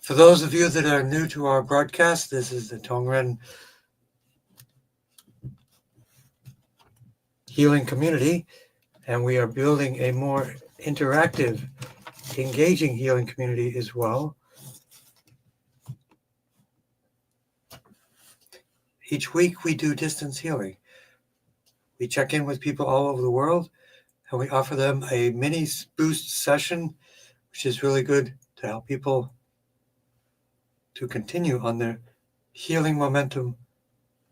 For those of you that are new to our broadcast, this is the Tongren Healing Community, and we are building a more interactive, engaging healing community as well. Each week we do distance healing. We check in with people all over the world, and we offer them a mini boost session, which is really good to help people to continue on their healing momentum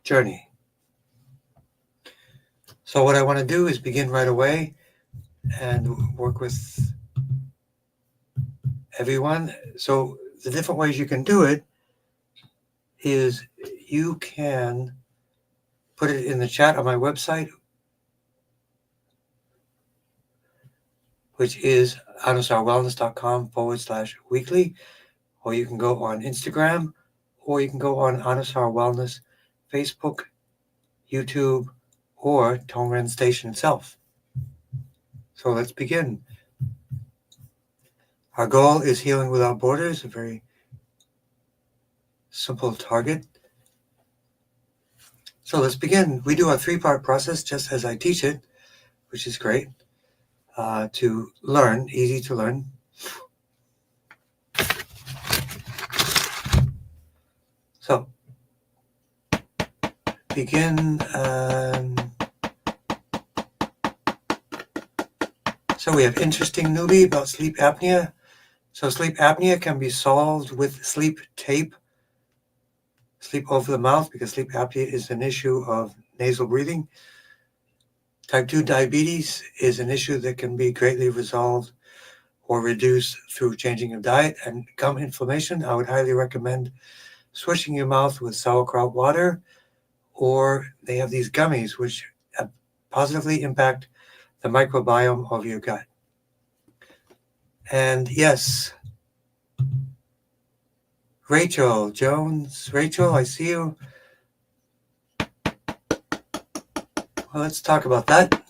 journey. So what I want to do is begin right away and work with everyone. So the different ways you can do it is you can put it in the chat on my website, which is anusarwellness.com/weekly, or you can go on Instagram, or you can go on Anusar Wellness, Facebook, YouTube, or Tongren Station itself. So let's begin. Our goal is healing without borders, a very simple target. So let's begin. We do a 3-part process just as I teach it, which is great to learn, easy to learn. So begin. So we have interesting newbie about sleep apnea. So sleep apnea can be solved with sleep tape, sleep over the mouth, because sleep apnea is an issue of nasal breathing. Type 2 diabetes is an issue that can be greatly resolved or reduced through changing of diet. And gum inflammation, I would highly recommend swishing your mouth with sauerkraut water, or they have these gummies which positively impact the microbiome of your gut. And yes, Rachel Jones, Rachel, I see you. Well, let's talk about that.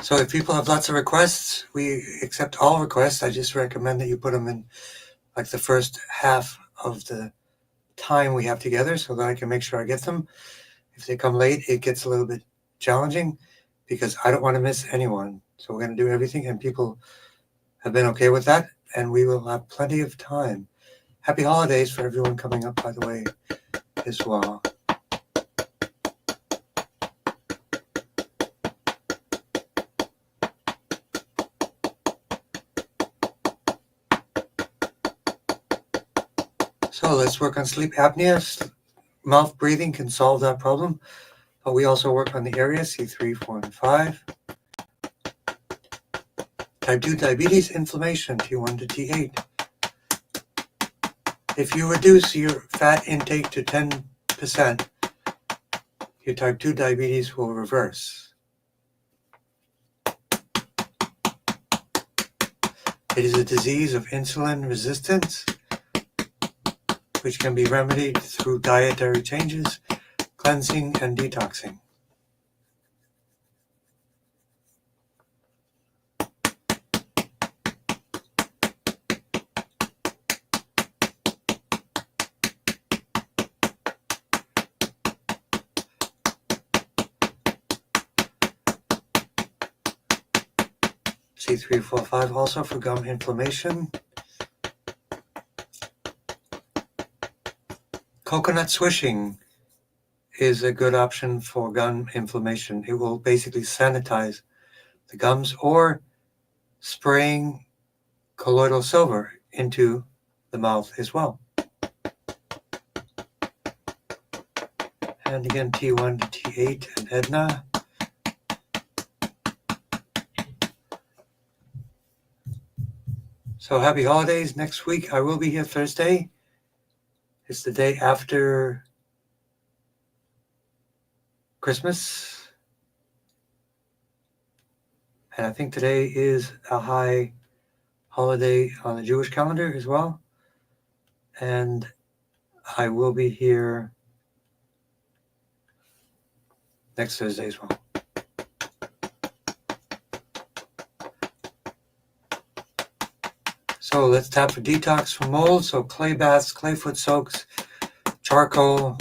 So if people have lots of requests, we accept all requests. I just recommend that you put them in like the first half of the time we have together so that I can make sure I get them. If they come late, it gets a little bit challenging because I don't want to miss anyone. So we're going to do everything, and people have been okay with that, and we will have plenty of time. Happy holidays for everyone coming up, by the way, as well. So let's work on sleep apnea. Mouth breathing can solve that problem, but we also work on the area C3, 4, and 5. Type 2 diabetes, inflammation, T1 to T8. If you reduce your fat intake to 10%, your type 2 diabetes will reverse. It is a disease of insulin resistance, which can be remedied through dietary changes, cleansing, and detoxing. C3, 4, 5 also for gum inflammation. Coconut swishing is a good option for gum inflammation. It will basically sanitize the gums, or spraying colloidal silver into the mouth as well. And again, T1 to T8 and Edna. So happy holidays. Next week I will be here Thursday. It's the day after Christmas. And I think today is a high holiday on the Jewish calendar as well. And I will be here next Thursday as well. So let's tap for detox from mold. So clay baths, clay foot soaks, charcoal.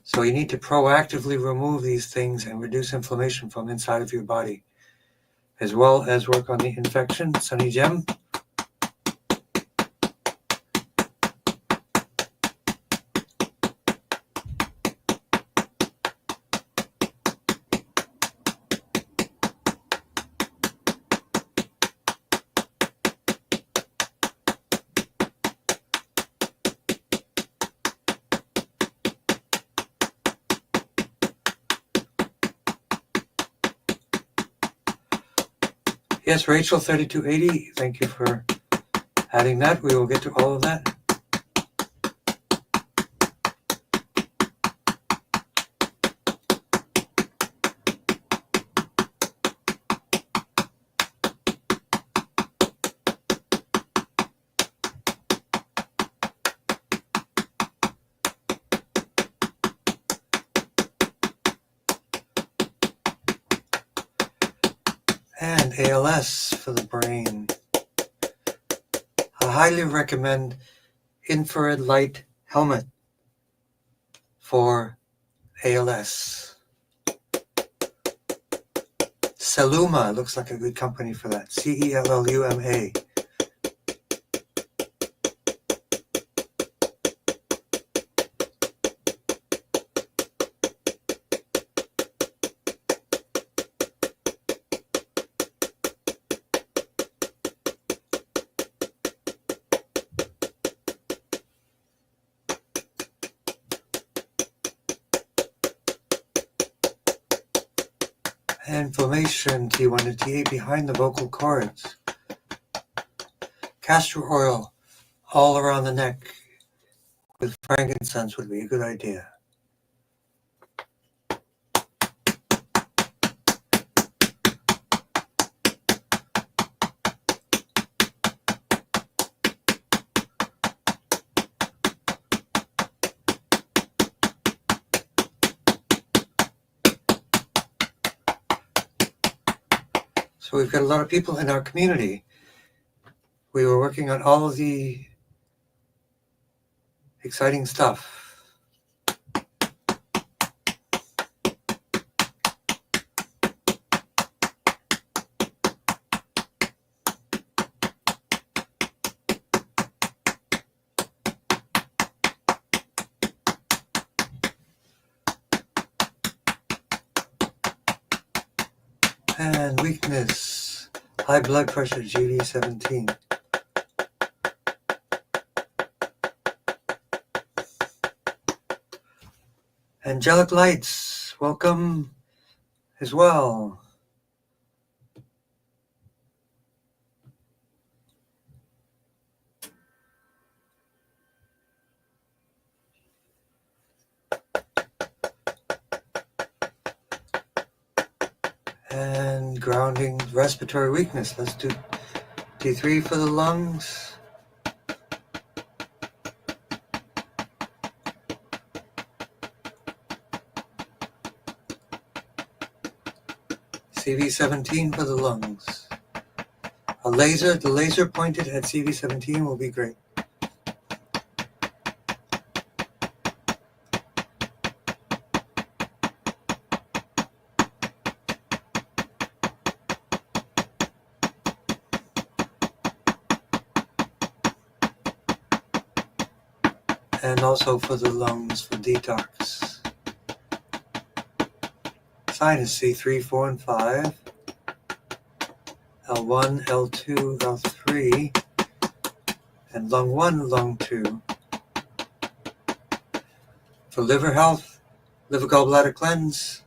So you need to proactively remove these things and reduce inflammation from inside of your body, as well as work on the infection. Sunny Gem. Yes, Rachel 3280, thank you for adding that. We will get to all of that. And ALS for the brain. I highly recommend infrared light helmet for ALS. Celluma looks like a good company for that. CELLUMA. Inflammation, T1 to T8 behind the vocal cords. Castor oil all around the neck with frankincense would be a good idea. So we've got a lot of people in our community. We were working on all of the exciting stuff. And weakness, high blood pressure, GD17. Angelic lights, welcome as well. And grounding, respiratory weakness. Let's do T3 for the lungs. CV17 for the lungs. The laser pointed at CV17 will be great. And also for the lungs for detox. Sinus C3, 4, and 5. L1, L2, L3, and lung 1, lung 2. For liver health, liver gallbladder cleanse.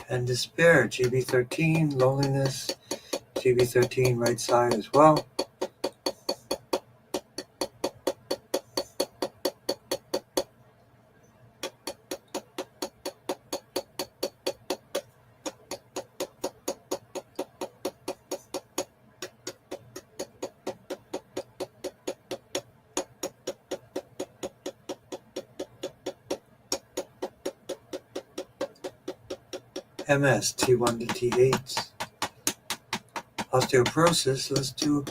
And despair, GB13, loneliness, TV13 right side as well. MS T1 to T8. Osteoporosis, let's do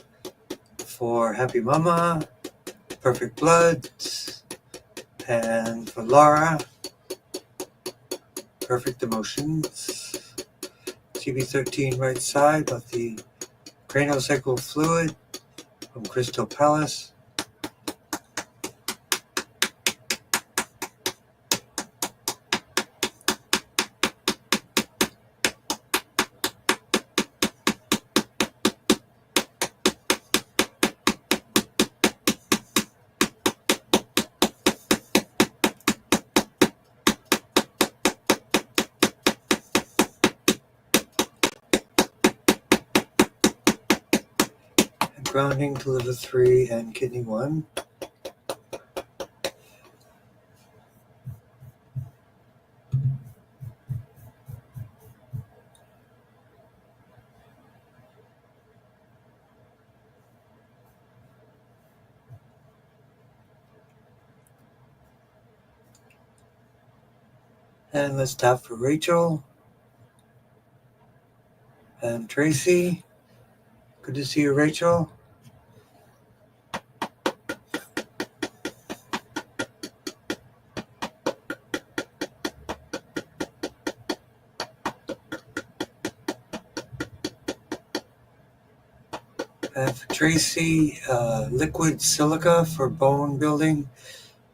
for Happy Mama, Perfect Blood, and for Laura, Perfect Emotions. TB13 right side of the craniosacral fluid from Crystal Palace. Grounding to liver 3 and kidney 1. And let's tap for Rachel and Tracy. Good to see you, Rachel. And for Tracy, liquid silica for bone building,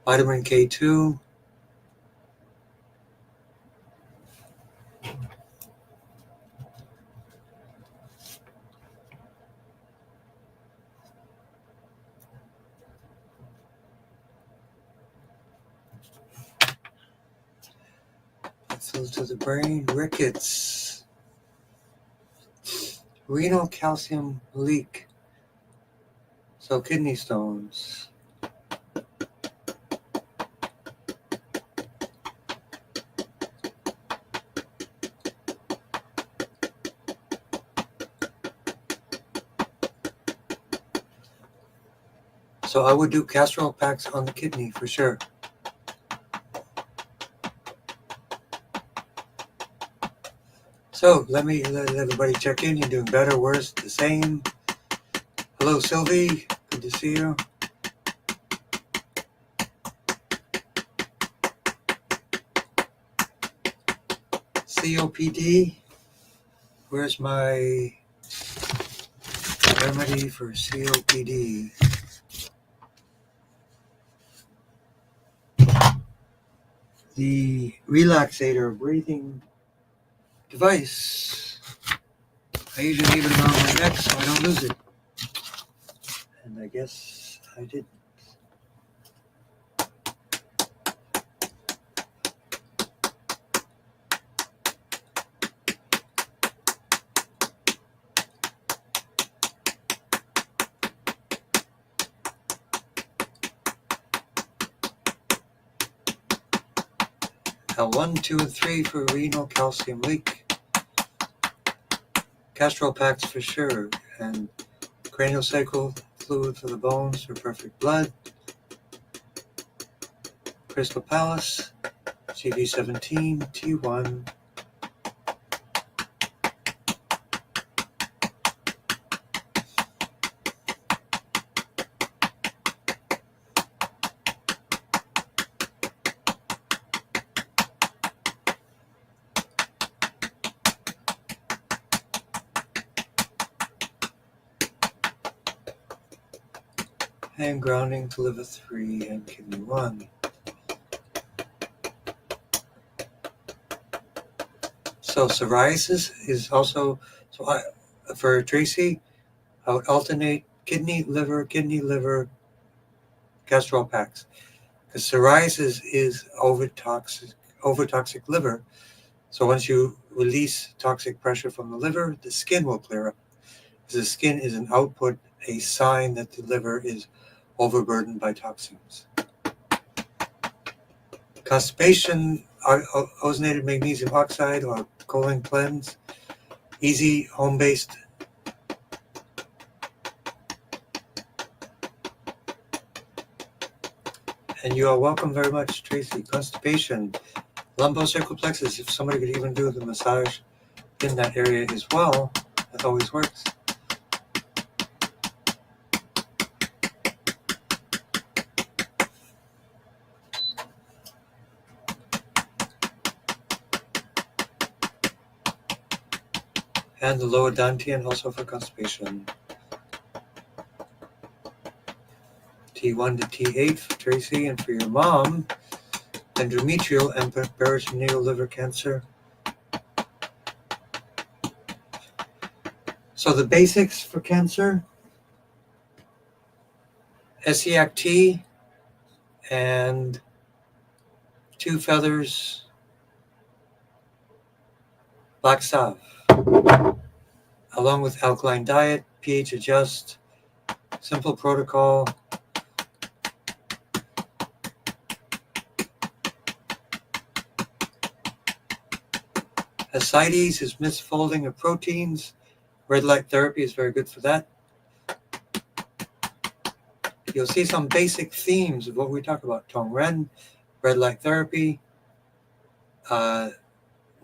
vitamin K2. Flows to the brain, rickets, renal calcium leak, so kidney stones. So I would do castor oil packs on the kidney for sure. So let everybody check in. You're doing better, worse, the same. Hello, Sylvie. Good to see you. COPD. Where's my remedy for COPD? The relaxator breathing device. I usually leave it around my neck so I don't lose it. And I guess I didn't. Now 1, 2, and 3 for renal calcium leak. Castor oil packs for sure. And craniosacral fluid for the bones for perfect blood. Crystal Palace, CV17, T1. And grounding to liver 3 and kidney 1. So psoriasis is also, for Tracy, I would alternate kidney, liver, castor oil packs. Because psoriasis is overtoxic liver. So once you release toxic pressure from the liver, the skin will clear up. The skin is an output, a sign that the liver is overburdened by toxins. Constipation, ozonated magnesium oxide or colon cleanse, easy home-based. And you are welcome very much, Tracy. Constipation, lumbocervical plexus, if somebody could even do the massage in that area as well, that always works. And the lower dantian also for constipation. T1 to T8 for Tracy, and for your mom, endometrial and peritoneal liver cancer. So the basics for cancer: SEAC-T and 2 feathers black salve, along with alkaline diet, pH adjust, simple protocol. Ascites is misfolding of proteins. Red light therapy is very good for that. You'll see some basic themes of what we talk about: Tongren, red light therapy,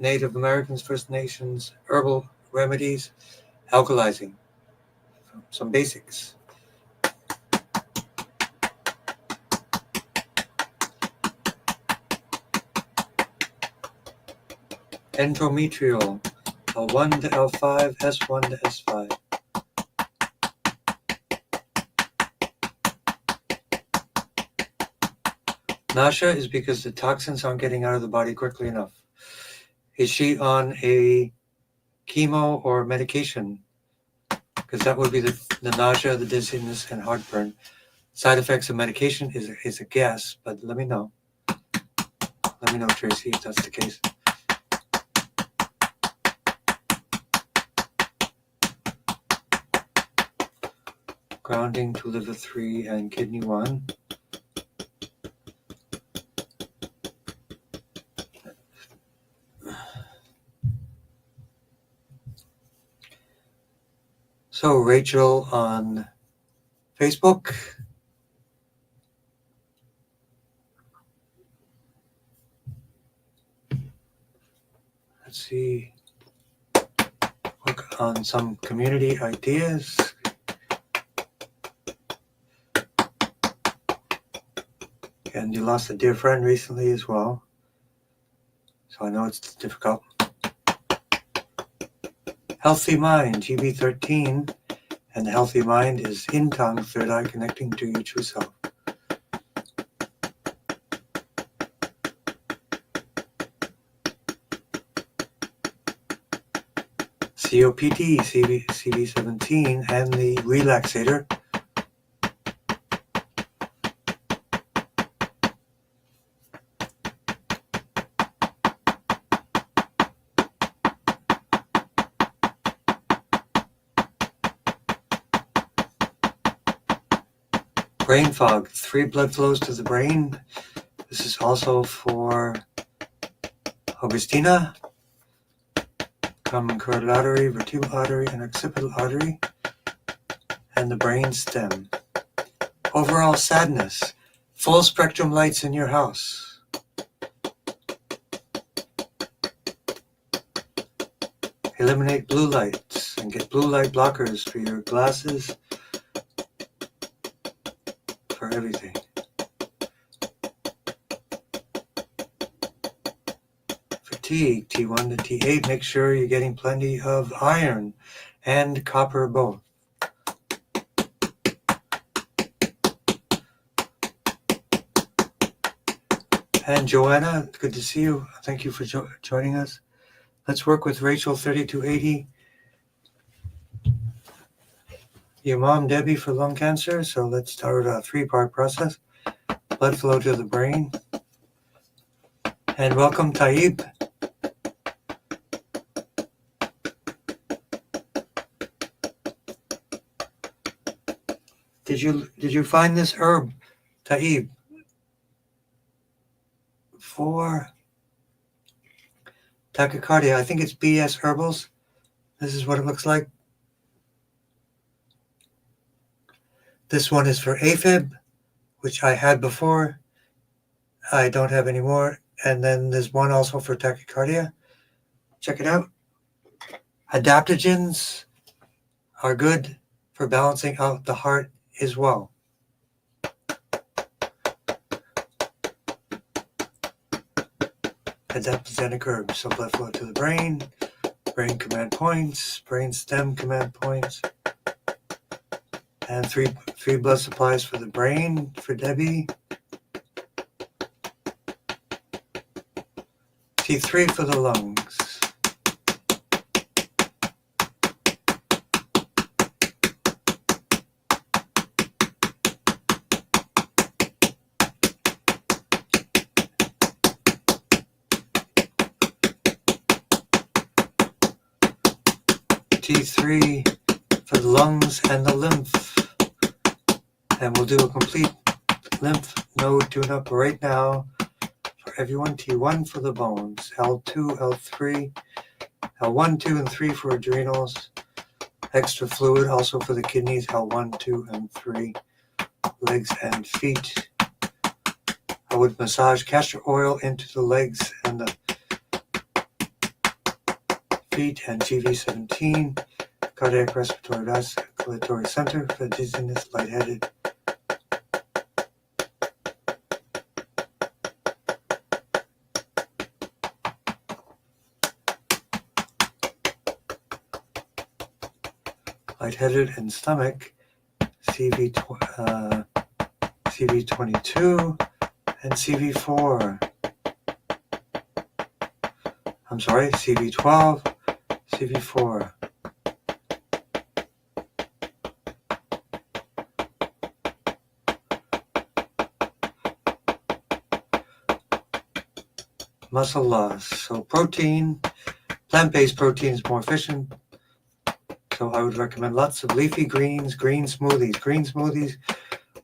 Native Americans, First Nations, herbal remedies, alkalizing. Some basics. Endometrial, L1 to L5, S1 to S5. Nausea is because the toxins aren't getting out of the body quickly enough. Is she on a chemo or medication? Because that would be the nausea, the dizziness, and heartburn. Side effects of medication is a guess, but let me know. Let me know, Tracy, if that's the case. Grounding to liver 3 and kidney 1. So Rachel on Facebook. Let's see. Work on some community ideas. And you lost a dear friend recently as well. So I know it's difficult. Healthy mind, GB13. And the healthy mind is in Tong, third eye, connecting to your true self. COPD, CV17, and the relaxator. Brain fog, 3 blood flows to the brain. This is also for Augustina. Common carotid artery, vertebral artery, and occipital artery, and the brain stem. Overall sadness, full spectrum lights in your house. Eliminate blue lights and get blue light blockers for your glasses, for everything. Fatigue, T1 to T8, make sure you're getting plenty of iron and copper both. And Joanna, good to see you. Thank you for joining us. Let's work with Rachel, 3280. Your mom, Debbie, for lung cancer. So let's start a 3-part process. Blood flow to the brain. And welcome, Taib. Did you find this herb, Taib? For tachycardia, I think it's BS Herbals. This is what it looks like. This one is for AFib, which I had before. I don't have anymore. And then there's one also for tachycardia. Check it out. Adaptogens are good for balancing out the heart as well. Adaptogenic herbs, so blood flow to the brain command points, brain stem command points, and three blood supplies for the brain for Debbie. T3 for the lungs. T3 for the lungs and the lymph. And we'll do a complete lymph node tune-up right now for everyone. T1 for the bones, L2, L3, L1, 2, and 3 for adrenals. Extra fluid also for the kidneys, L1, 2, and 3. Legs and feet. I would massage castor oil into the legs and the feet, and GV17, cardiac respiratory vasculatory center for dizziness, lightheaded. Lightheaded and stomach, CV22 and CV4. I'm sorry, CV12, CV4. Muscle loss. So protein, plant-based protein is more efficient. So I would recommend lots of leafy greens, green smoothies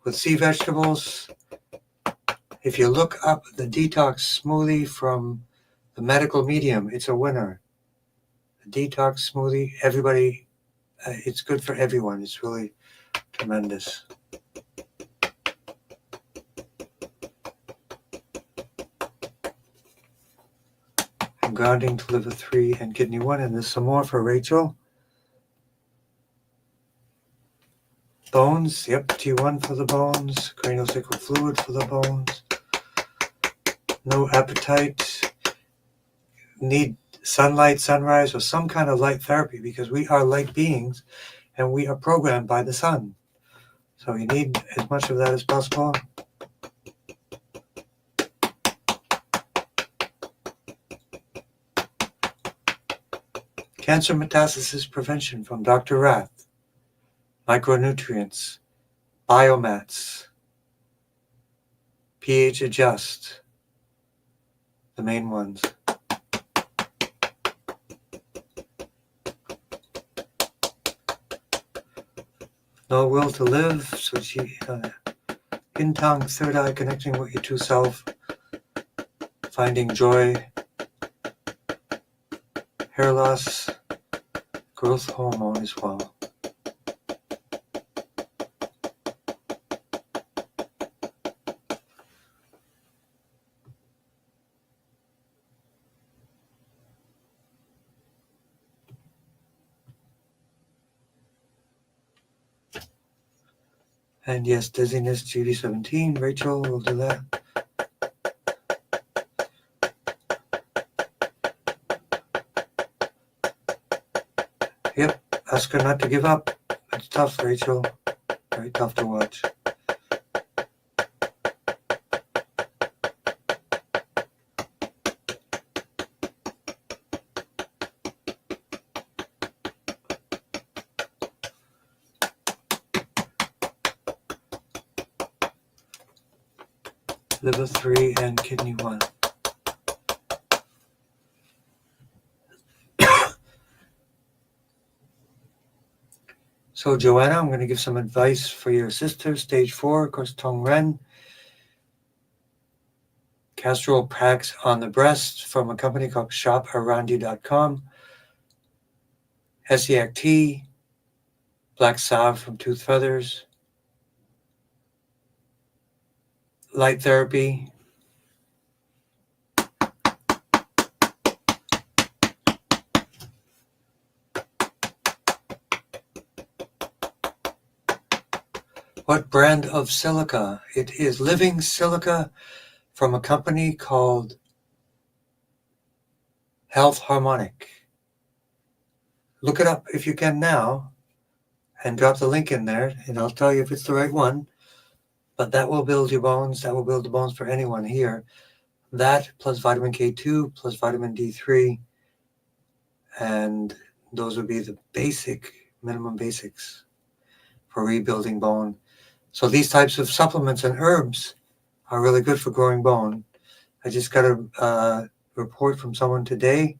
with sea vegetables. If you look up the detox smoothie from the medical medium, it's a winner. The detox smoothie, everybody, it's good for everyone. It's really tremendous. And grounding to liver 3 and kidney 1, and there's some more for Rachel. Bones, yep, T1 for the bones, craniosacral fluid for the bones. No appetite, need sunlight, sunrise, or some kind of light therapy because we are light beings and we are programmed by the sun. So you need as much of that as possible. Cancer metastasis prevention from Dr. Rath. Micronutrients, biomats, pH adjust, the main ones. No will to live, so in Tong, third eye, connecting with your true self, finding joy, hair loss, growth hormone as well. And yes, dizziness, GD17. Rachel will do that. Yep, ask her not to give up. It's tough, Rachel. Very tough to watch. Liver 3 and kidney 1. So Joanna, I'm going to give some advice for your sister, stage 4, of course, Tongren. Castor oil packs on the breast from a company called shoparandi.com. Hesiac tea, black salve from Tooth Feathers, light therapy, what brand of silica? It is living silica from a company called Health Harmonic. Look it up if you can now and drop the link in there, and I'll tell you if it's the right one. But that will build your bones. That will build the bones for anyone here. That plus vitamin K2 plus vitamin D3, and those would be the minimum basics for rebuilding bone. So these types of supplements and herbs are really good for growing bone. I just got a report from someone today.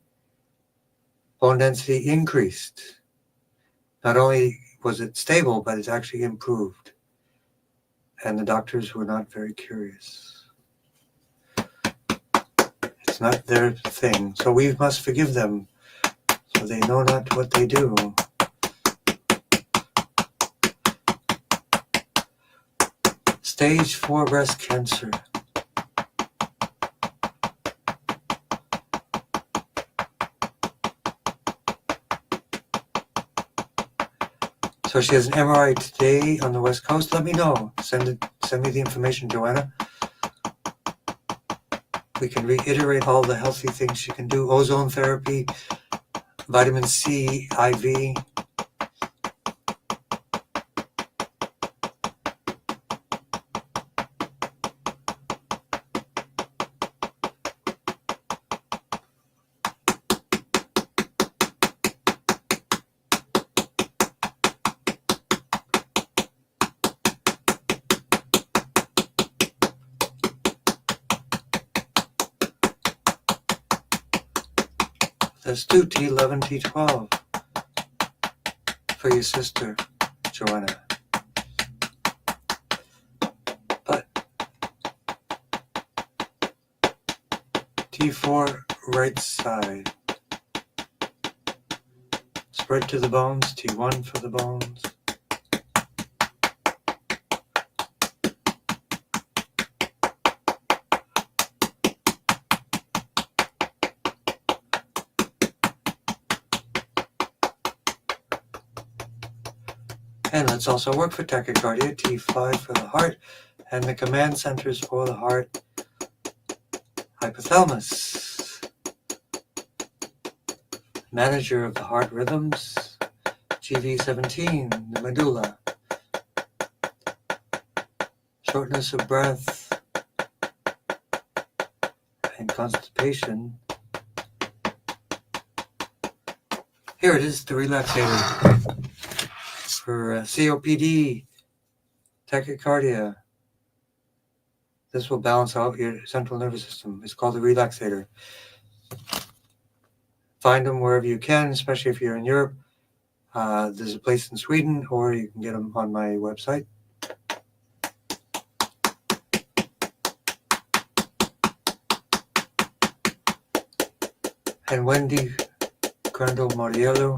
Bone density increased. Not only was it stable, but it's actually improved. And the doctors were not very curious. It's not their thing. So we must forgive them, so they know not what they do. Stage 4 breast cancer. So she has an MRI today on the West Coast. Let me know. Send me the information, Joanna. We can reiterate all the healthy things she can do. Ozone therapy, vitamin C, IV. Let's do T11, T12 for your sister, Joanna. But T4, right side. Spread to the bones, T1 for the bones. And let's also work for tachycardia, T5 for the heart, and the command centers for the heart, hypothalamus, manager of the heart rhythms, GV17, the medulla, shortness of breath, and constipation. Here it is, the relaxator for COPD, tachycardia. This will balance out your central nervous system. It's called the relaxator. Find them wherever you can, especially if you're in Europe. There's a place in Sweden, or you can get them on my website. And Wendy Crandall Moriello.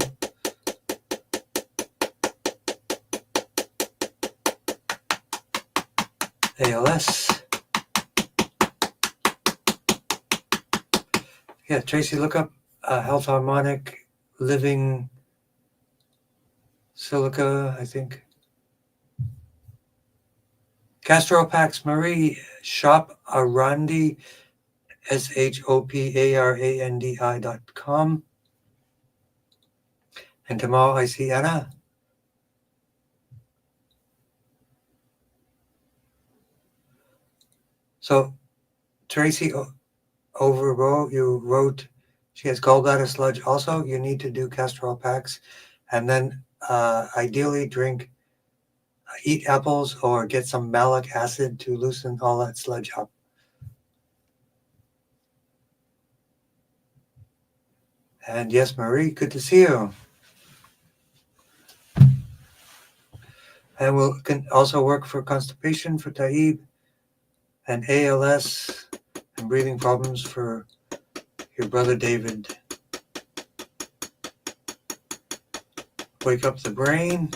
ALS. Yeah, Tracy, look up Health Harmonic Living Silica, I think. Castor Packs Marie, shoparandi, shoparandi.com. And tomorrow I see Anna. So Tracy you wrote, she has gallbladder sludge also. You need to do castor oil packs, and then ideally eat apples or get some malic acid to loosen all that sludge up. And yes, Marie, good to see you. And can also work for constipation for Taib, and ALS and breathing problems for your brother David. Wake up the brain.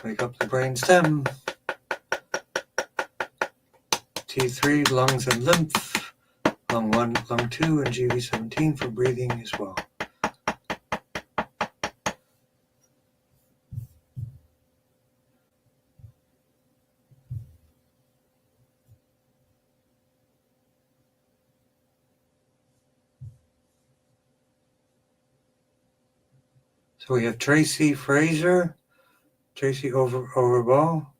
Wake up the brain stem. T3, lungs and lymph. Lung 1, lung 2, and GV17 for breathing as well. So we have Tracy Fraser, Tracy Overball.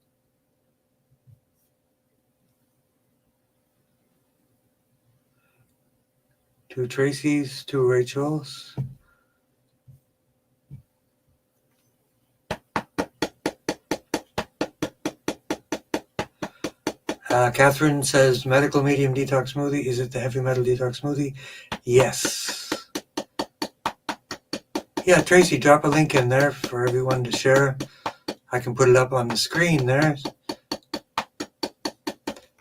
Two Tracys, two Rachels. Catherine says, medical medium detox smoothie. Is it the heavy metal detox smoothie? Yes. Yeah, Tracy, drop a link in there for everyone to share. I can put it up on the screen there.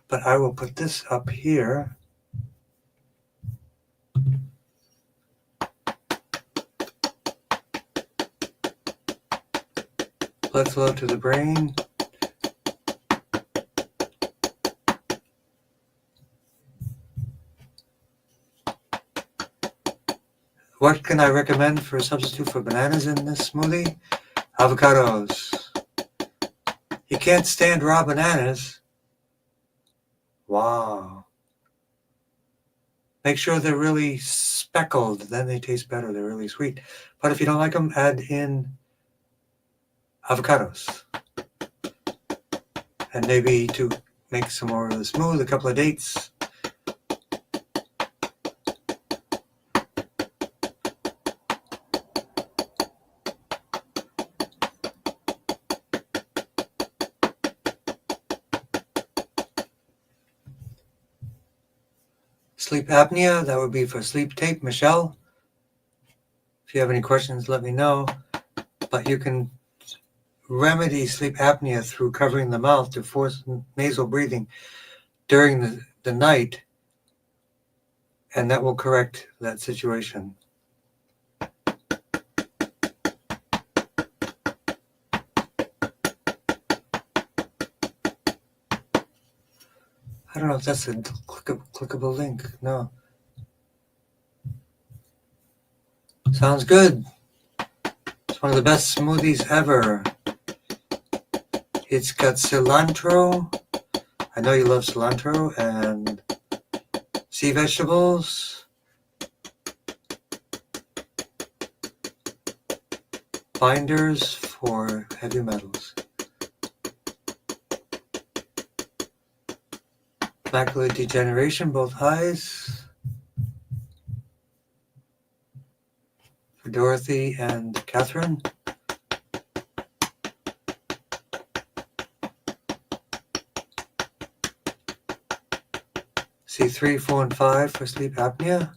But I will put this up here. Blood flow to the brain. What can I recommend for a substitute for bananas in this smoothie? Avocados. You can't stand raw bananas. Wow. Make sure they're really speckled, then they taste better. They're really sweet. But if you don't like them, add in avocados. And maybe to make some more of the smooth, a couple of dates. Sleep apnea, that would be for sleep tape. Michelle, if you have any questions, let me know. But you can remedy sleep apnea through covering the mouth to force nasal breathing during the night, and that will correct that situation. I don't know if that's a clickable link. No. Sounds good. It's one of the best smoothies ever. It's got cilantro. I know you love cilantro, and sea vegetables, binders for heavy metals, macular degeneration, both eyes, for Dorothy and Catherine. C3, 4, and 5 for sleep apnea.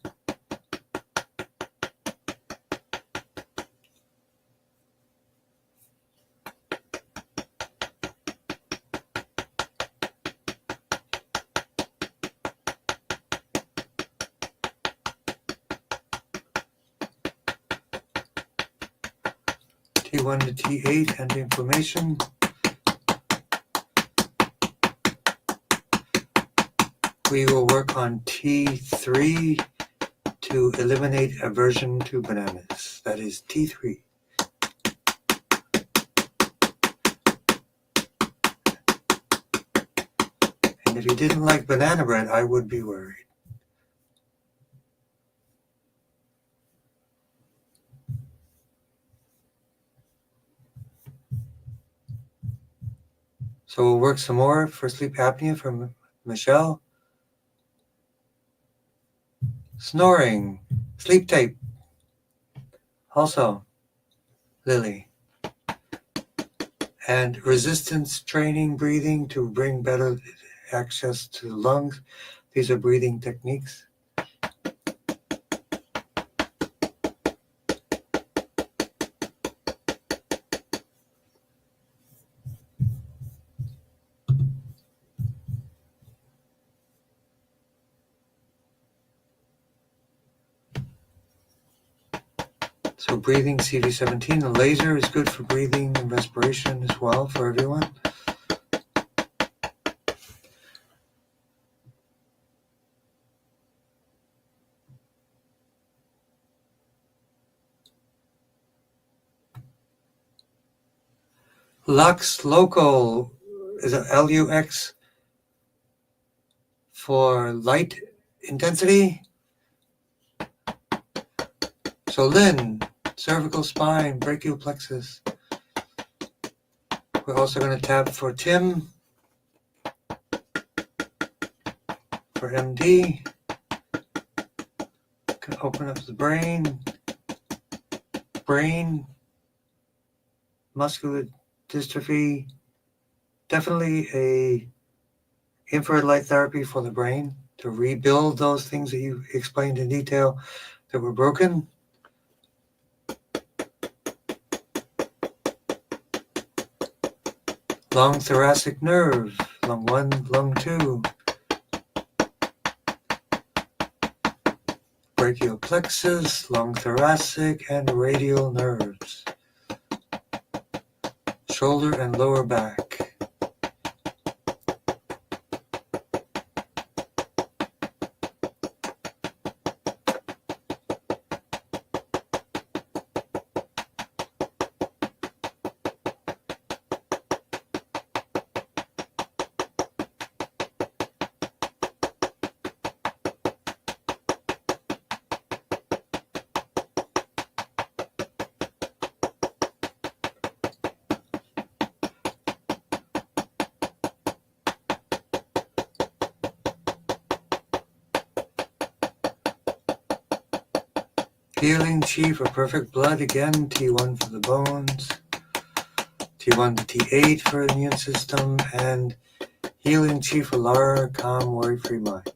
T1 to T8, anti-inflammation. We will work on T3 to eliminate aversion to bananas. That is T3. And if you didn't like banana bread, I would be worried. So we'll work some more for sleep apnea from Michelle. Snoring, sleep tape. Also, Lily. And resistance training, breathing to bring better access to the lungs. These are breathing techniques. So breathing, CV17, the laser is good for breathing and respiration as well for everyone. Lux Local is a LUX for light intensity. So Lynn, cervical spine, brachial plexus. We're also going to tap for Tim, for MD. Can open up the brain, muscular dystrophy. Definitely a infrared light therapy for the brain to rebuild those things that you explained in detail that were broken. Long thoracic nerve, lung 1, lung 2. Brachial plexus, lung thoracic, and radial nerves. Shoulder and lower back. Healing Chi for perfect blood, again, T1 for the bones, T1 to T8 for the immune system, and Healing Chi for Laura, calm, worry-free mind.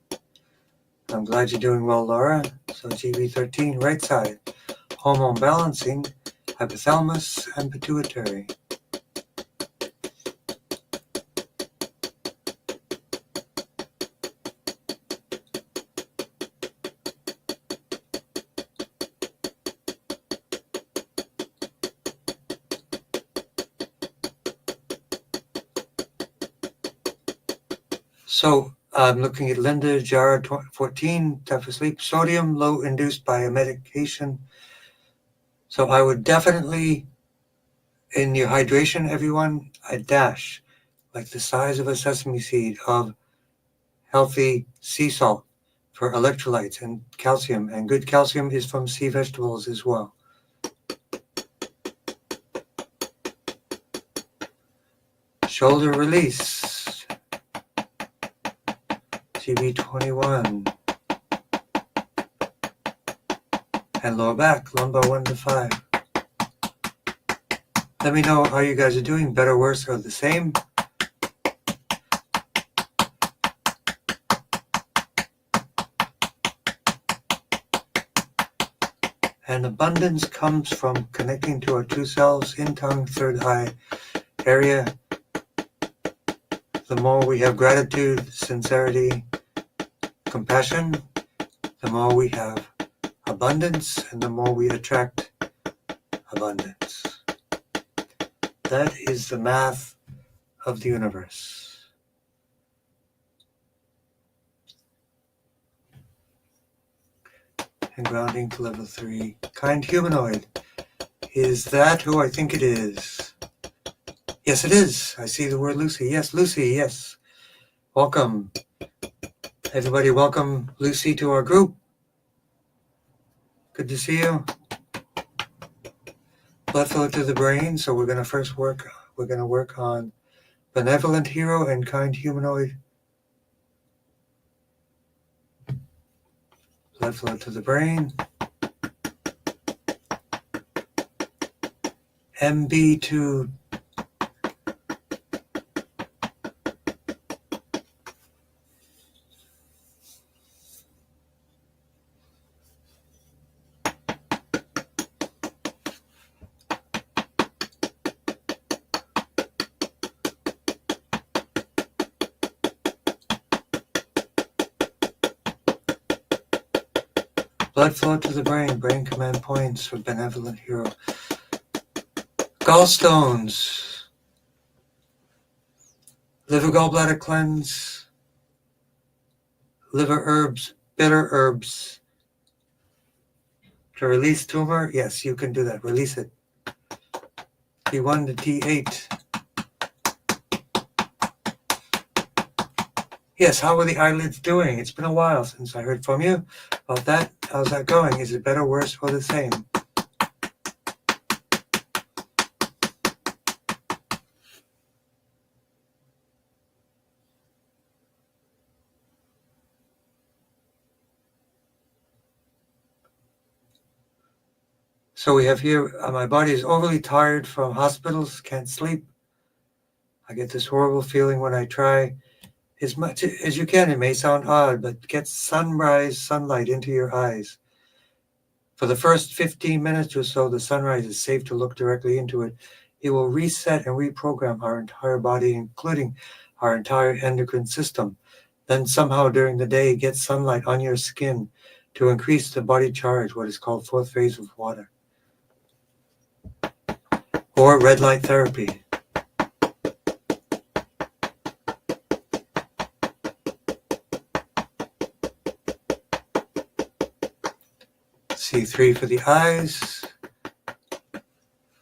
I'm glad you're doing well, Laura. So GB13, right side, hormone balancing, hypothalamus and pituitary. So I'm looking at Linda, Jara 14, time for sleep, sodium low induced by a medication. So I would definitely, in your hydration, everyone, a dash, like the size of a sesame seed, of healthy sea salt for electrolytes and calcium. And good calcium is from sea vegetables as well. Shoulder release, GB21. And lower back, lumbar 1 to 5. Let me know how you guys are doing, better, worse, or the same. And abundance comes from connecting to our two selves in tongue, third eye area. The more we have gratitude, sincerity, compassion, the more we have abundance, and the more we attract abundance. That is the math of the universe. And grounding to level 3. Kind humanoid. Is that who I think it is? Yes, it is. I see the word Lucy. Yes, Lucy, yes. Welcome. Everybody, welcome Lucy to our group. Good to see you. Blood flow to the brain. So we're going to work on benevolent hero and kind humanoid. Blood flow to the brain. MB2 blood flow to the brain command points for benevolent hero. Gallstones, liver gallbladder cleanse, liver herbs, bitter herbs. To release tumor, yes, you can do that. Release it. T1 to T8. Yes, how are the eyelids doing? It's been a while since I heard from you about that. How's that going? Is it better, worse, or the same? So we have here, my body is overly tired from hospitals, can't sleep. I get this horrible feeling when I try as much as you can. It may sound odd, but get sunrise sunlight into your eyes. For the first 15 minutes or so, the sunrise is safe to look directly into it. It will reset and reprogram our entire body, including our entire endocrine system. Then somehow during the day, get sunlight on your skin to increase the body charge, what is called fourth phase of water. Or red light therapy. C3 for the eyes.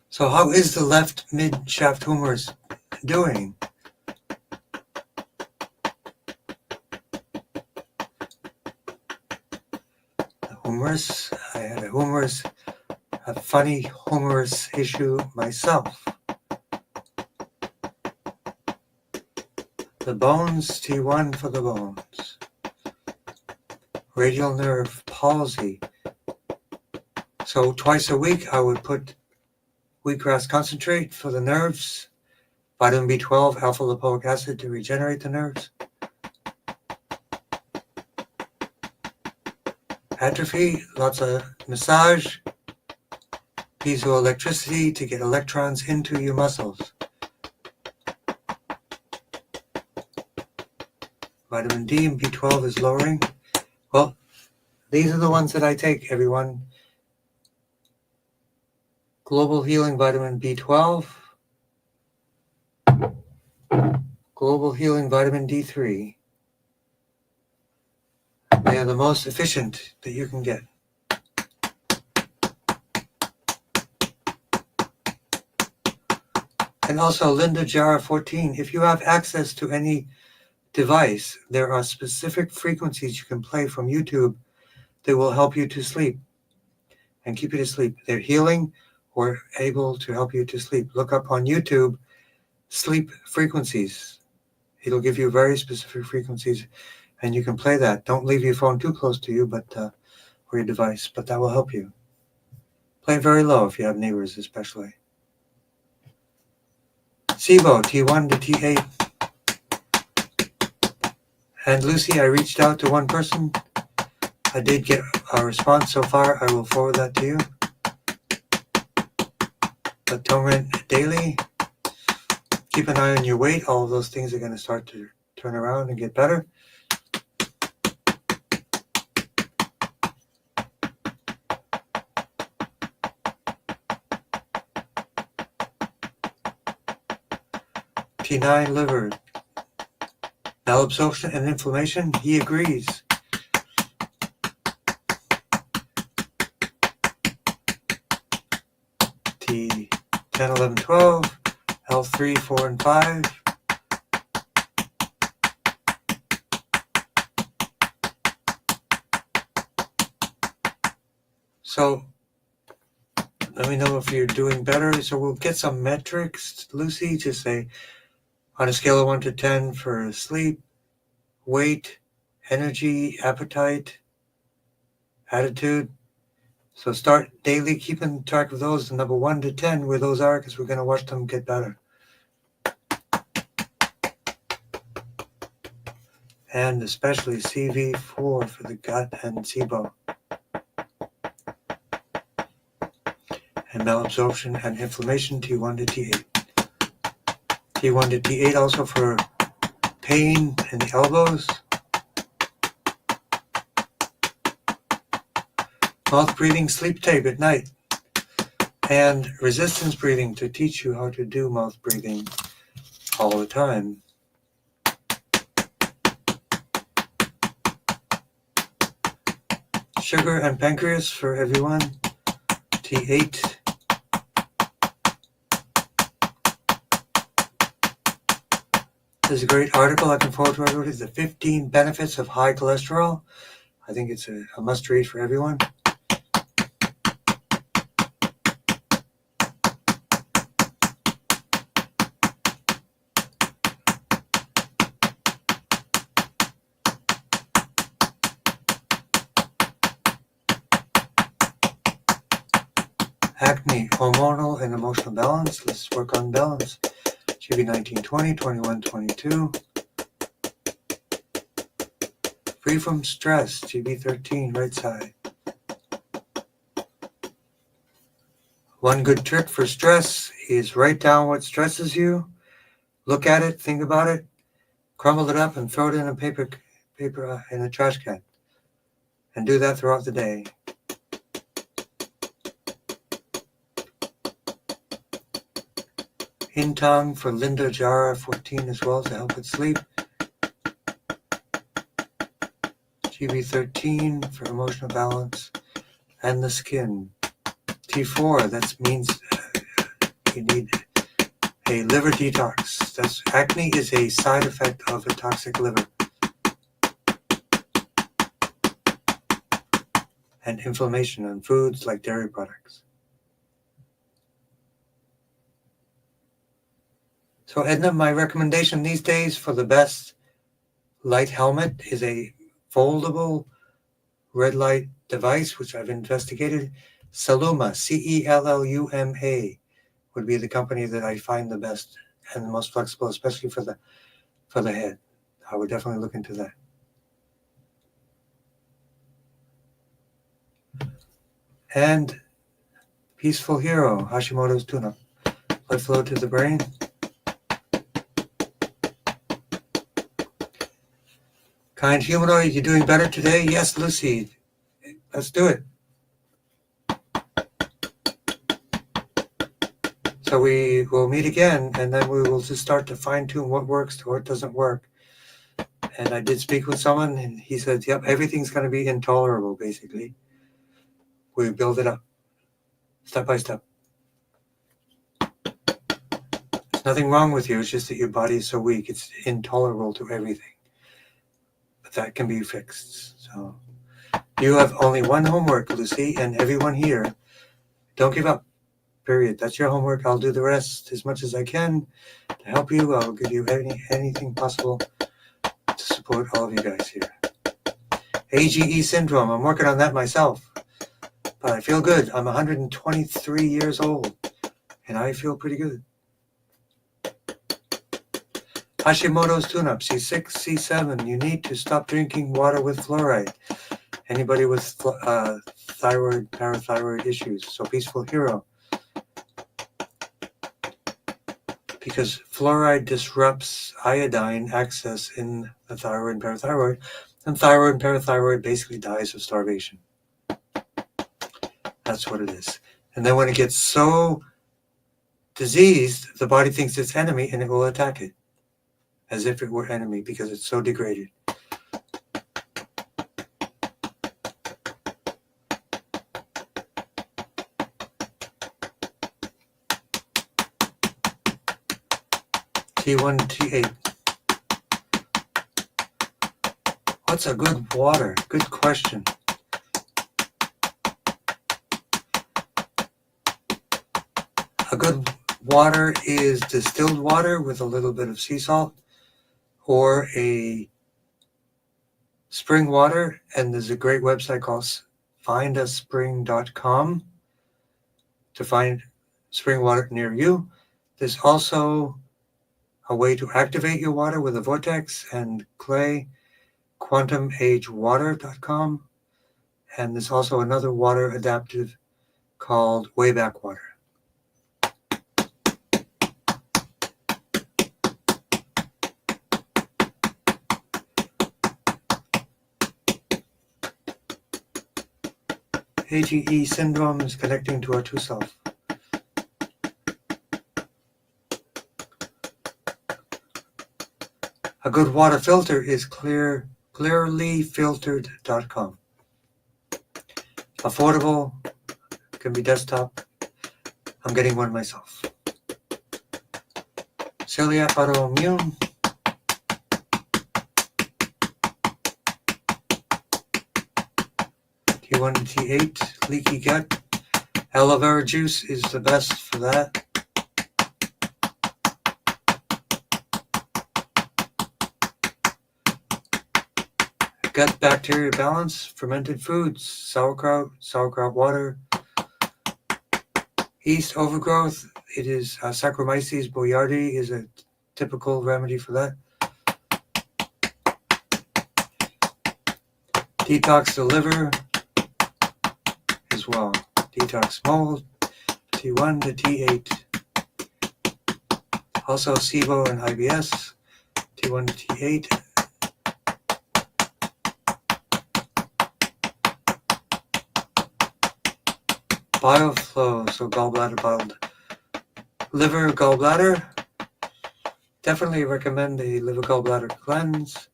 So how is the left mid-shaft humerus doing? The humerus, I had a funny humerus issue myself. The bones, T1 for the bones. Radial nerve palsy. So twice a week I would put wheatgrass concentrate for the nerves, vitamin B12, alpha lipoic acid to regenerate the nerves. Atrophy, lots of massage, piezoelectricity to get electrons into your muscles. Vitamin D and B12 is lowering. Well, these are the ones that I take, everyone. Global Healing Vitamin B12. Global Healing Vitamin D3. They are the most efficient that you can get. And also Linda Jara 14. If you have access to any device, there are specific frequencies you can play from YouTube that will help you to sleep and keep you to sleep. They're healing or able to help you to sleep. Look up on YouTube, sleep frequencies. It'll give you very specific frequencies and you can play that. Don't leave your phone too close to you, or your device, but that will help you. Play it very low if you have neighbors especially. SIBO, T1 to T8. And Lucy, I reached out to one person. I did get a response so far. I will forward that to you. But Tongren daily, keep an eye on your weight. All of those things are going to start to turn around and get better. T9 liver, malabsorption and inflammation. He agrees. T10, 11, 12, L3, 4, and 5. So let me know if you're doing better. So we'll get some metrics, Lucy, to say on a scale of 1 to 10 for sleep, weight, energy, appetite, attitude. So start daily keeping track of those, number 1 to 10, where those are, because we're going to watch them get better. And especially CV4 for the gut and SIBO. And malabsorption and inflammation, T1 to T8. T1 to T8 also for pain in the elbows. Mouth breathing, sleep tape at night. And resistance breathing to teach you how to do mouth breathing all the time. Sugar and pancreas for everyone, T8. There's a great article I can forward to everybody, the 15 benefits of high cholesterol. I think it's a must read for everyone. Acne, hormonal and emotional balance. Let's work on balance. GB 1920, 21, 22. Free from stress, GB 13, right side. One good trick for stress is write down what stresses you, look at it, think about it, crumble it up and throw it in a paper in a trash can. And do that throughout the day. In Tong for Linda Jara 14 as well to help with sleep. GB 13 for emotional balance and the skin. T4, that means you need a liver detox. That's acne is a side effect of a toxic liver. And inflammation on foods like dairy products. So Edna, my recommendation these days for the best light helmet is a foldable red light device, which I've investigated. Celluma, CELLUMA, would be the company that I find the best and the most flexible, especially for the head. I would definitely look into that. And Peaceful Hero, Hashimoto's tune-up. Blood flow to the brain. Kind humanoid, you doing better today? Yes, Lucy. Let's do it. So we will meet again, and then we will just start to fine-tune what works to what doesn't work. And I did speak with someone, and he said, yep, everything's going to be intolerable, basically. We build it up, step by step. There's nothing wrong with you, it's just that your body is so weak, it's intolerable to everything. But that can be fixed. So you have only one homework, Lucy, and everyone here. Don't give up, period. That's your homework. I'll do the rest as much as I can to help you. I'll give you anything possible to support all of you guys here. AGE syndrome, I'm working on that myself. But I feel good. I'm 123 years old, and I feel pretty good. Hashimoto's tune-up, C6, C7. You need to stop drinking water with fluoride. Anybody with thyroid, parathyroid issues. So Peaceful Hero. Because fluoride disrupts iodine access in the thyroid and parathyroid. And thyroid and parathyroid basically dies of starvation. That's what it is. And then when it gets so diseased, the body thinks it's enemy and it will attack it. As if it were enemy because it's so degraded. T1, T8. What's a good water? Good question. A good water is distilled water with a little bit of sea salt, or a spring water, and there's a great website called findaspring.com to find spring water near you. There's also a way to activate your water with a vortex and clay, quantumagewater.com. And there's also another water adaptive called Wayback Water. AGE syndrome is connecting to our true self. A good water filter is clearlyfiltered.com. Affordable, can be desktop. I'm getting one myself. Celiac autoimmune. T1 and T8, leaky gut. Aloe vera juice is the best for that. Gut bacteria balance, fermented foods, sauerkraut water. Yeast overgrowth, it is Saccharomyces boulardii is a typical remedy for that. Detox the liver as well. Detox mold, T1 to T8. Also SIBO and IBS, T1 to T8. Bioflow, so gallbladder bottled. Liver gallbladder, definitely recommend a liver gallbladder cleanse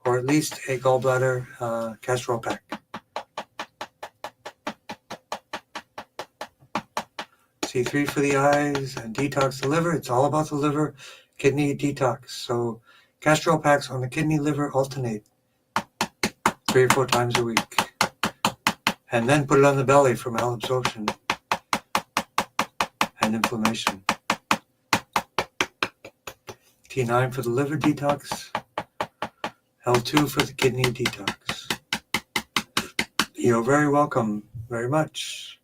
or at least a gallbladder casserole pack. C3 for the eyes and detox the liver. It's all about the liver kidney detox. So casserole packs on the kidney liver alternate 3 or 4 times a week. And then put it on the belly for malabsorption and inflammation. T9 for the liver detox, L2 for the kidney detox. You're very welcome, very much.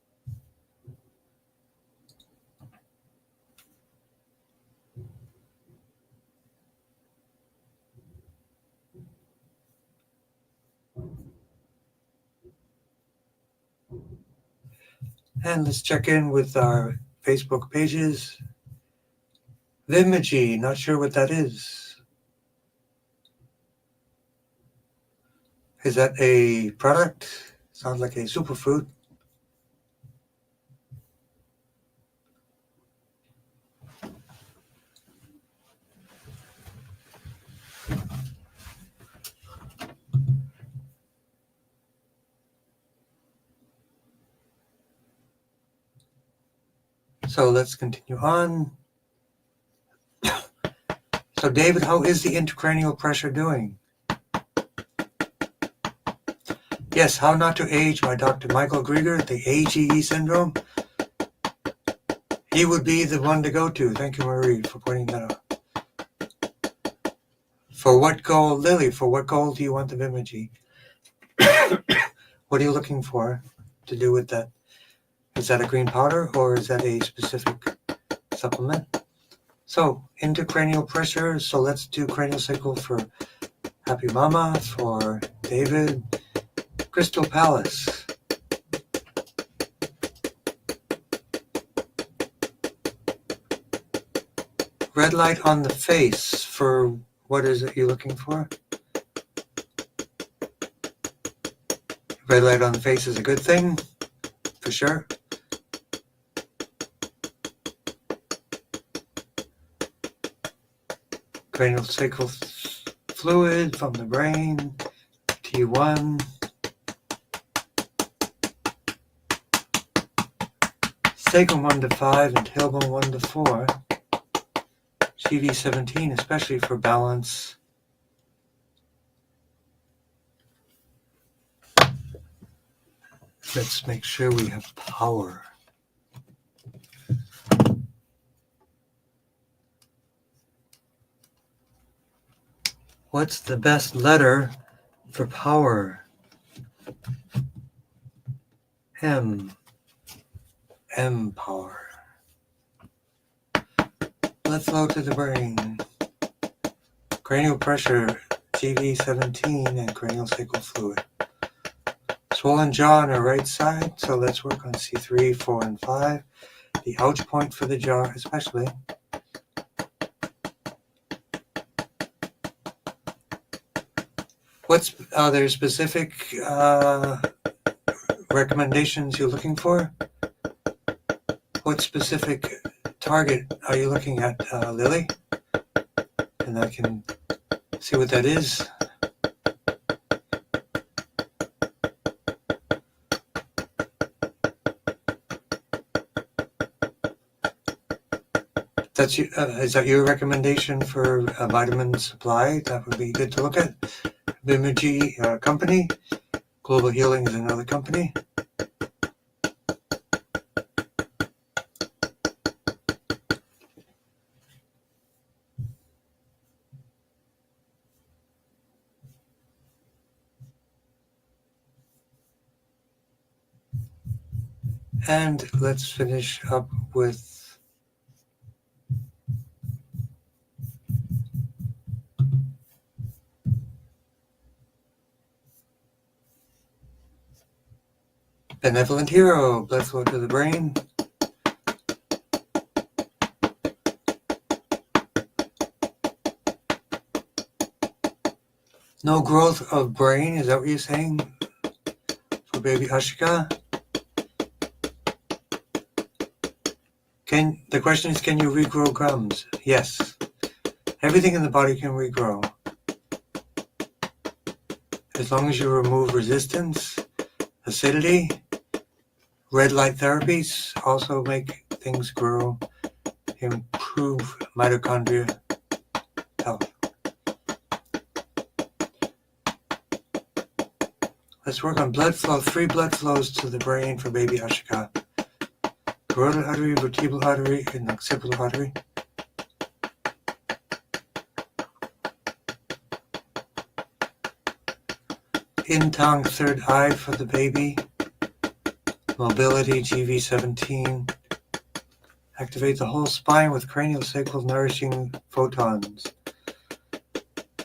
And let's check in with our Facebook pages. Vimiji, not sure what that is. Is that a product? Sounds like a superfood. So let's continue on. So David, how is the intracranial pressure doing? Yes, How Not to Age by Dr. Michael Grieger, the AGE syndrome. He would be the one to go to. Thank you, Marie, for pointing that out. For what goal, Lily, for what goal do you want the Vimiji? What are you looking for to do with that? Is that a green powder or is that a specific supplement? So, intracranial pressure. So let's do cranial cycle for Happy Mama, for David. Crystal Palace. Red light on the face for what is it you're looking for? Red light on the face is a good thing, for sure. Cranial cycle fluid from the brain, T1. Sacrum 1 to 5 and tailbone 1 to 4. CD17, especially for balance. Let's make sure we have power. What's the best letter for power? M power. Blood flow to the brain. Cranial pressure, GV17, and cranial sacral fluid. Swollen jaw on the right side, so let's work on C3, 4, and 5. The ouch point for the jaw especially. What's there specific recommendations you're looking for? What specific target are you looking at, Lily? And I can see what that is. Is that your recommendation for a vitamin supply? That would be good to look at. Bimiji company. Global Healing is another company. And let's finish up with Benevolent Hero, blood flow to the brain. No growth of brain, is that what you're saying? For baby Ashika? The question is, can you regrow gums? Yes. Everything in the body can regrow. As long as you remove resistance, acidity, red light therapies also make things grow, improve mitochondria health. Let's work on blood flow, 3 blood flows to the brain for baby Ashika. Carotid artery, vertebral artery, and occipital artery. In Tong, third eye for the baby. Mobility, GV17. Activate the whole spine with cranial sacral nourishing photons.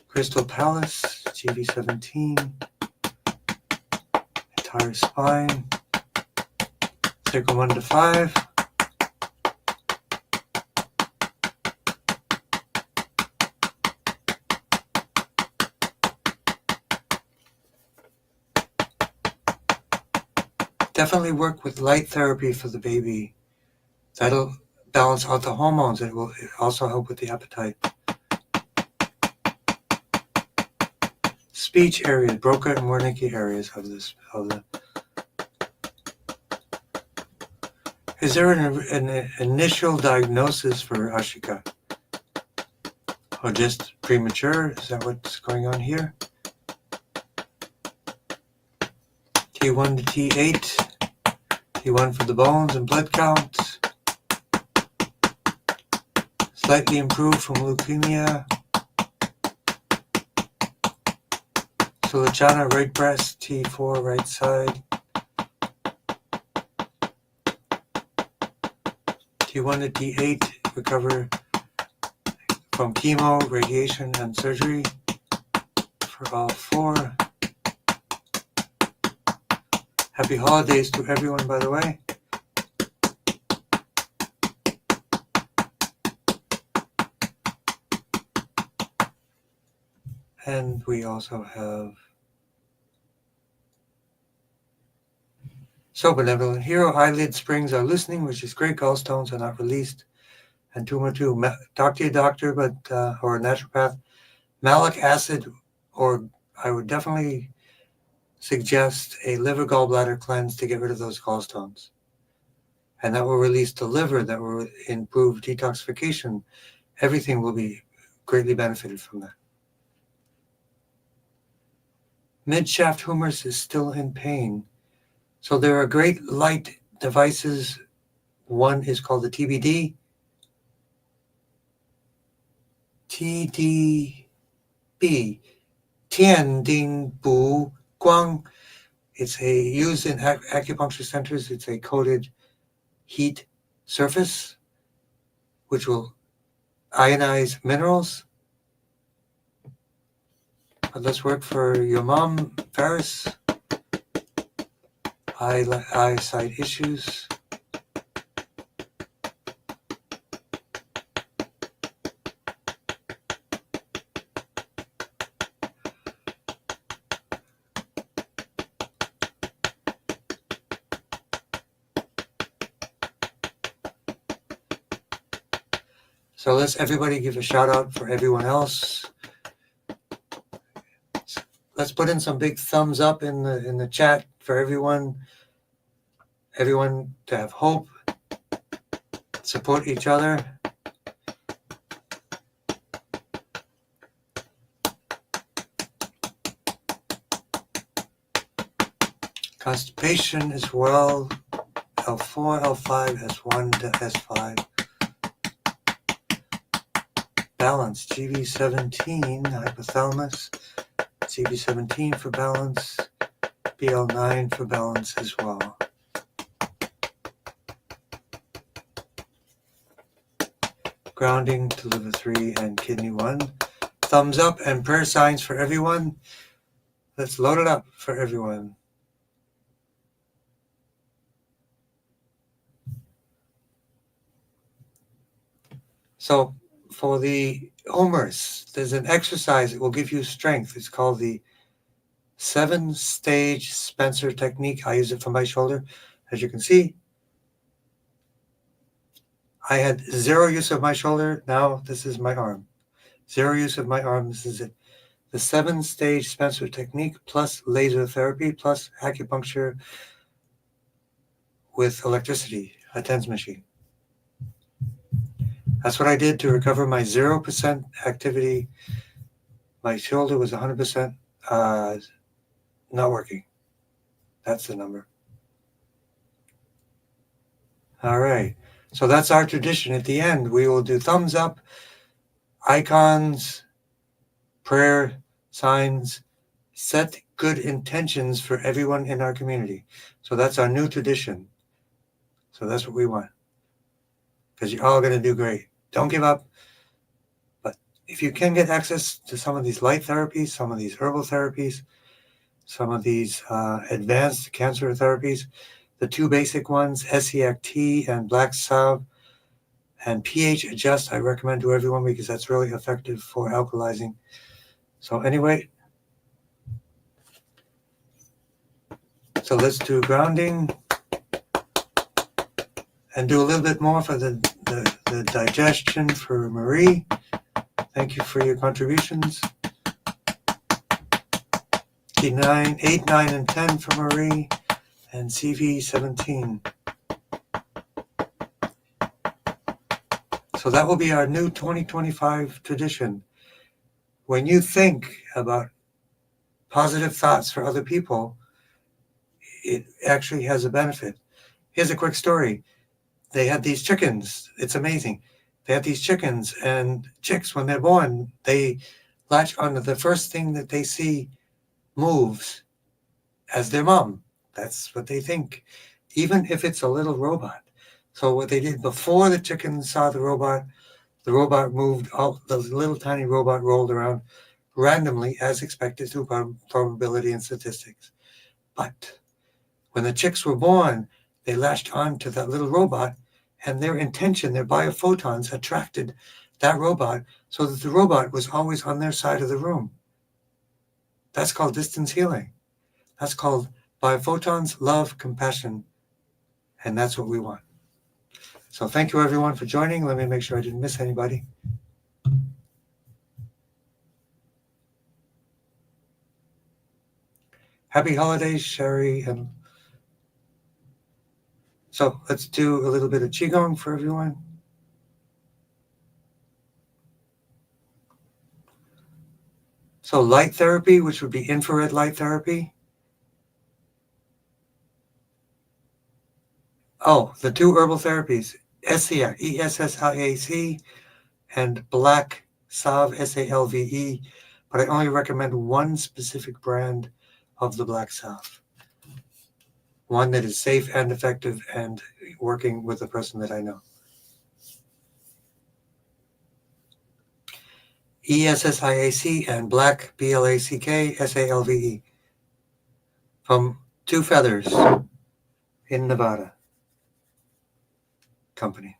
Crystal Palace, GV17. Entire spine. Sacral 1 to 5. Definitely work with light therapy for the baby. That'll balance out the hormones. It will also help with the appetite. Speech areas, Broca and Wernicke areas of this. Is there an initial diagnosis for Ashika? Or just premature? Is that what's going on here? T1 to T8. T1 for the bones and blood count. Slightly improved from leukemia. Sulachana, right breast, T4, right side. T1 to T8, recover from chemo, radiation, and surgery for all 4. Happy holidays to everyone, by the way. And we also have Benevolent Hero. Eyelid springs are loosening, which is great. Gallstones are not released. And tumor 2. Talk to your doctor, or a naturopath. Malic acid, or I would definitely suggest a liver gallbladder cleanse to get rid of those gallstones. And that will release the liver, that will improve detoxification. Everything will be greatly benefited from that. Mid-shaft humerus is still in pain. So there are great light devices. One is called the TBD. TDB, Tian Ding Bu Guang, It's used in acupuncture centers. It's a coated heat surface which will ionize minerals. But let's work for your mom, Ferris. Eyesight issues. So let's everybody give a shout out for everyone else. Let's put in some big thumbs up in the chat for everyone to have hope, support each other. Constipation as well, L4, L5, S1 to S5. Balance, GV17, hypothalamus, CV17 for balance, BL9 for balance as well. Grounding to liver 3 and kidney 1. Thumbs up and prayer signs for everyone. Let's load it up for everyone. So for the Omers, there's an exercise that will give you strength. It's called the 7-stage Spencer technique. I use it for my shoulder. As you can see, I had zero use of my shoulder. Now this is my arm. Zero use of my arm. This is it. The 7-stage Spencer technique plus laser therapy plus acupuncture with electricity, a TENS machine. That's what I did to recover my 0% activity. My shoulder was 100% not working. That's the number. All right. So that's our tradition. At the end, we will do thumbs up, icons, prayer, signs, set good intentions for everyone in our community. So that's our new tradition. So that's what we want. Because you're all going to do great. Don't give up. But if you can get access to some of these light therapies, some of these herbal therapies, some of these advanced cancer therapies, the two basic ones, SEAC and black salve, and pH adjust, I recommend to everyone because that's really effective for alkalizing. So anyway, so let's do grounding and do a little bit more for the digestion for Marie. Thank you for your contributions. 8, 9, and 10 for Marie, and CV17. So that will be our new 2025 tradition. When you think about positive thoughts for other people, it actually has a benefit. Here's a quick story. They had these chickens. It's amazing. They had these chickens, and chicks, when they're born, they latch onto the first thing that they see moves as their mom. That's what they think, even if it's a little robot. So what they did before the chickens saw the robot moved, the little tiny robot rolled around randomly as expected through probability and statistics. But when the chicks were born, they latched on to that little robot, and their intention, their biophotons, attracted that robot so that the robot was always on their side of the room. That's called distance healing. That's called biophotons, love, compassion, and that's what we want. So thank you, everyone, for joining. Let me make sure I didn't miss anybody. Happy holidays, Sherry. And so let's do a little bit of Qigong for everyone. So light therapy, which would be infrared light therapy. Oh, the two herbal therapies, SEAC, ESSIAC, and black salve, SALVE, but I only recommend one specific brand of the black salve. one that is safe and effective and working with the person that I know. ESSIAC and Black, BLACK, from Two Feathers in Nevada company.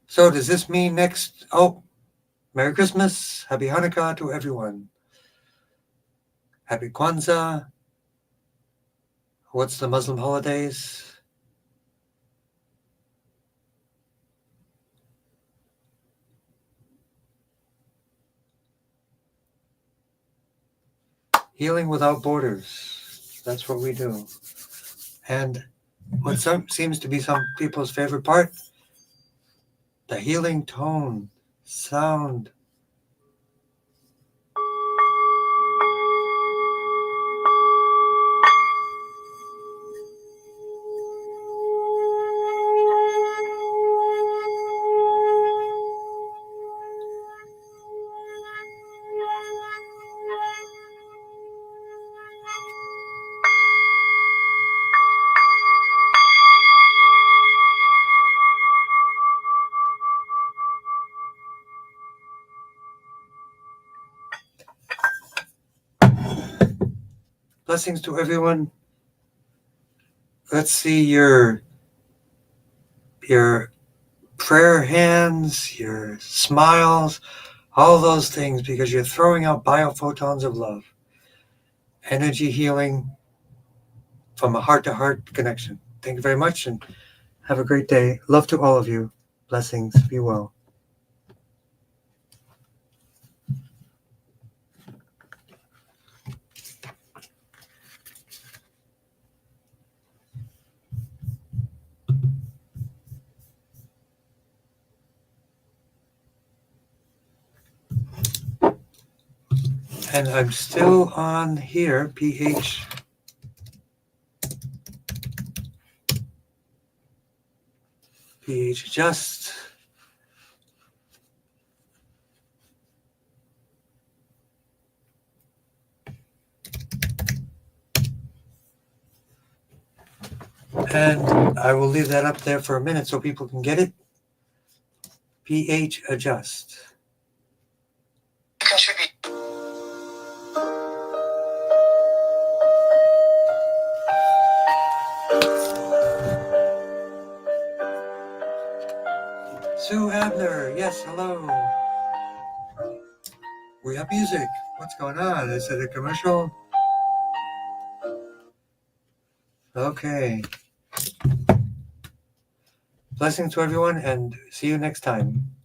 So does this mean next? Oh, Merry Christmas, Happy Hanukkah to everyone. Happy Kwanzaa. What's the Muslim holidays? Healing without borders. That's what we do. And what seems to be some people's favorite part, the healing tone, sound. Blessings to everyone. Let's see your prayer hands, your smiles, all those things, because you're throwing out biophotons of love. Energy healing from a heart-to-heart connection. Thank you very much and have a great day. Love to all of you. Blessings. Be well. And I'm still on here, pH adjust. And I will leave that up there for a minute so people can get it. pH adjust. Contribute. Sue Abner, yes, hello. We have music. What's going on? Is it a commercial? Okay. Blessings to everyone and see you next time.